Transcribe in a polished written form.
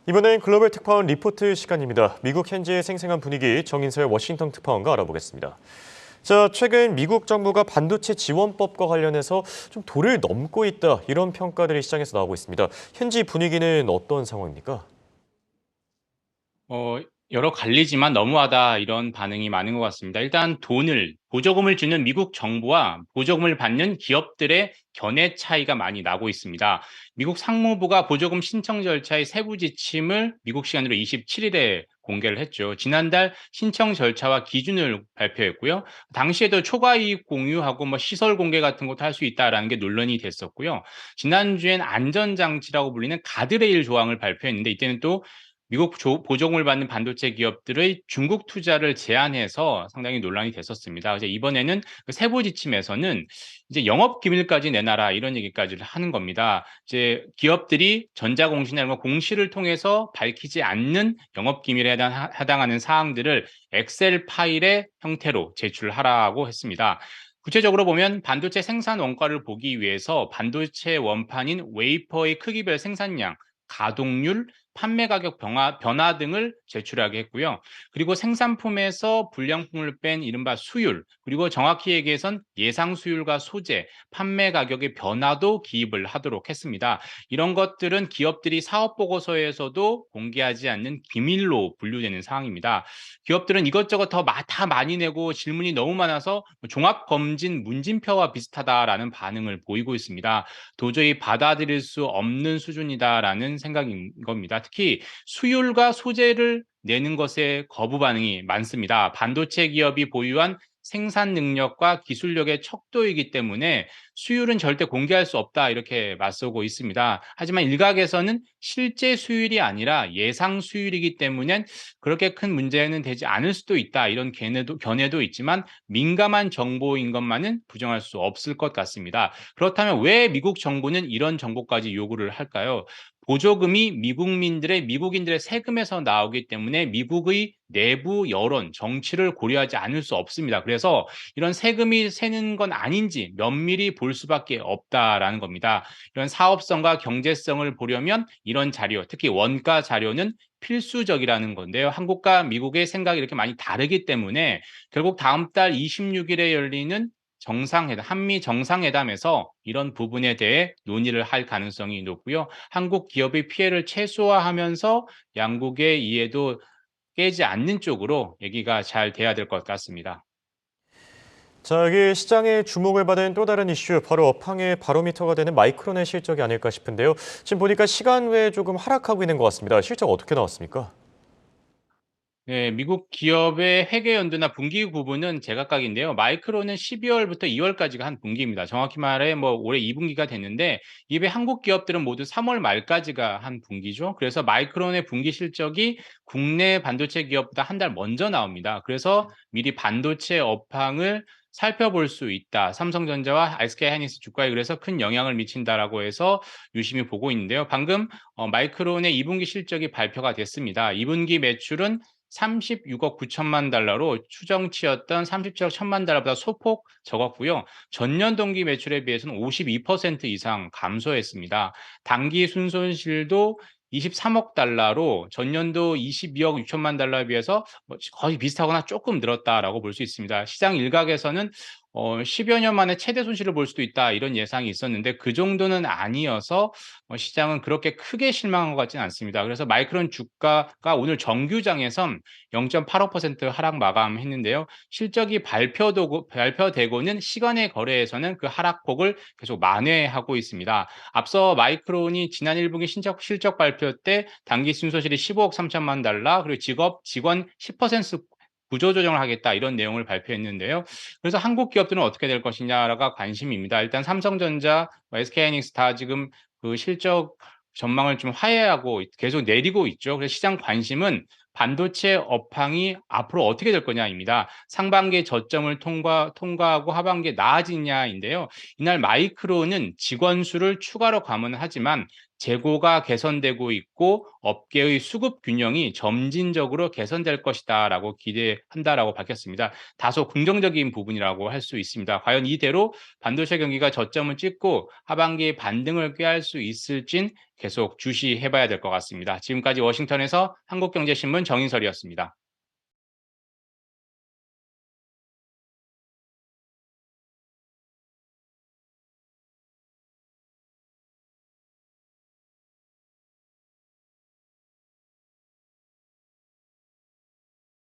이번엔 글로벌 특파원 리포트 시간입니다. 미국 현지의 생생한 분위기 정인서의 워싱턴 특파원과 알아보겠습니다. 자, 최근 미국 정부가 반도체 지원법과 관련해서 좀 도를 넘고 있다 이런 평가들이 시장에서 나오고 있습니다. 현지 분위기는 어떤 상황입니까? 어 여러 갈리지만 너무하다 이런 반응이 많은 것 같습니다. 일단 보조금을 주는 미국 정부와 보조금을 받는 기업들의 견해 차이가 많이 나고 있습니다. 미국 상무부가 보조금 신청 절차의 세부 지침을 미국 시간으로 27일에 공개를 했죠. 지난달 신청 절차와 기준을 발표했고요. 당시에도 초과 이익 공유하고 시설 공개 같은 것도 할 수 있다라는 게 논란이 됐었고요. 지난주엔 안전장치라고 불리는 가드레일 조항을 발표했는데 이때는 또 미국 보조금을 받는 반도체 기업들의 중국 투자를 제한해서 상당히 논란이 됐었습니다. 그래서 이번에는 그 세부 지침에서는 이제 영업 기밀까지 내놔라 이런 얘기까지를 하는 겁니다. 이제 기업들이 전자공시나 이런 거 공시를 통해서 밝히지 않는 영업 기밀에 해당하는 사항들을 엑셀 파일의 형태로 제출하라고 했습니다. 구체적으로 보면 반도체 생산 원가를 보기 위해서 반도체 원판인 웨이퍼의 크기별 생산량, 가동률, 판매 가격 변화 등을 제출하게 했고요. 그리고 생산품에서 불량품을 뺀 이른바 수율, 그리고 정확히 얘기해선 예상 수율과 소재, 판매 가격의 변화도 기입을 하도록 했습니다. 이런 것들은 기업들이 사업 보고서에서도 공개하지 않는 비밀로 분류되는 사항입니다. 기업들은 이것저것 다 많이 내고 질문이 너무 많아서 종합 검진 문진표와 비슷하다라는 반응을 보이고 있습니다. 도저히 받아들일 수 없는 수준이다라는 생각인 겁니다. 특히 수율과 소재를 내는 것에 거부 반응이 많습니다. 반도체 기업이 보유한 생산 능력과 기술력의 척도이기 때문에 수율은 절대 공개할 수 없다 이렇게 맞서고 있습니다. 하지만 일각에서는 실제 수율이 아니라 예상 수율이기 때문에 그렇게 큰 문제는 되지 않을 수도 있다 이런 견해도 있지만 민감한 정보인 것만은 부정할 수 없을 것 같습니다. 그렇다면 왜 미국 정부는 이런 정보까지 요구를 할까요? 보조금이 미국인들의 세금에서 나오기 때문에 미국의 내부 여론, 정치를 고려하지 않을 수 없습니다. 그래서 이런 세금이 새는 건 아닌지 면밀히 볼 수밖에 없다라는 겁니다. 이런 사업성과 경제성을 보려면 이런 자료, 특히 원가 자료는 필수적이라는 건데요. 한국과 미국의 생각이 이렇게 많이 다르기 때문에 결국 다음 달 26일에 열리는 한미 정상회담에서 이런 부분에 대해 논의를 할 가능성이 높고요. 한국 기업의 피해를 최소화하면서 양국의 이해도 깨지 않는 쪽으로 얘기가 잘 돼야 될 것 같습니다. 자, 여기 시장의 주목을 받은 또 다른 이슈, 바로 업황의 바로미터가 되는 마이크론의 실적이 아닐까 싶은데요. 지금 보니까 시간 외에 조금 하락하고 있는 것 같습니다. 실적 어떻게 나왔습니까? 네, 미국 기업의 회계 연도나 분기 구분은 제각각인데요. 마이크론은 12월부터 2월까지가 한 분기입니다. 정확히 말해 올해 2분기가 됐는데 이외 한국 기업들은 모두 3월 말까지가 한 분기죠. 그래서 마이크론의 분기 실적이 국내 반도체 기업보다 한 달 먼저 나옵니다. 그래서 미리 반도체 업황을 살펴볼 수 있다. 삼성전자와 SK 하이닉스 주가에 그래서 큰 영향을 미친다라고 해서 유심히 보고 있는데요. 방금 마이크론의 2분기 실적이 발표가 됐습니다. 2분기 매출은 36억 9천만 달러로 추정치였던 37억 1천만 달러보다 소폭 적었고요. 전년 동기 매출에 비해서는 52% 이상 감소했습니다. 당기 순손실도 23억 달러로 전년도 22억 6천만 달러에 비해서 거의 비슷하거나 조금 늘었다라고 볼 수 있습니다. 시장 일각에서는 10여 년 만에 최대 손실을 볼 수도 있다 이런 예상이 있었는데 그 정도는 아니어서 시장은 그렇게 크게 실망한 것 같지는 않습니다. 그래서 마이크론 주가가 오늘 정규장에선 0.85% 하락 마감했는데요. 실적이 발표되고는 시간의 거래에서는 그 하락폭을 계속 만회하고 있습니다. 앞서 마이크론이 지난 1분기 실적 발표 때 당기 순손실이 15억 3천만 달러 그리고 직원 10% 구조조정을 하겠다 이런 내용을 발표했는데요. 그래서 한국 기업들은 어떻게 될 것이냐가 관심입니다. 일단 삼성전자, SK하이닉스 다 지금 그 실적 전망을 좀 하회하고 계속 내리고 있죠. 그래서 시장 관심은 반도체 업황이 앞으로 어떻게 될 거냐입니다. 상반기에 저점을 통과하고 하반기에 나아지냐인데요. 이날 마이크론은 직원 수를 추가로 감원하지만 재고가 개선되고 있고 업계의 수급 균형이 점진적으로 개선될 것이다라고 기대한다라고 밝혔습니다. 다소 긍정적인 부분이라고 할 수 있습니다. 과연 이대로 반도체 경기가 저점을 찍고 하반기에 반등을 꾀할 수 있을진 계속 주시해 봐야 될 것 같습니다. 지금까지 워싱턴에서 한국경제신문 정인설이었습니다.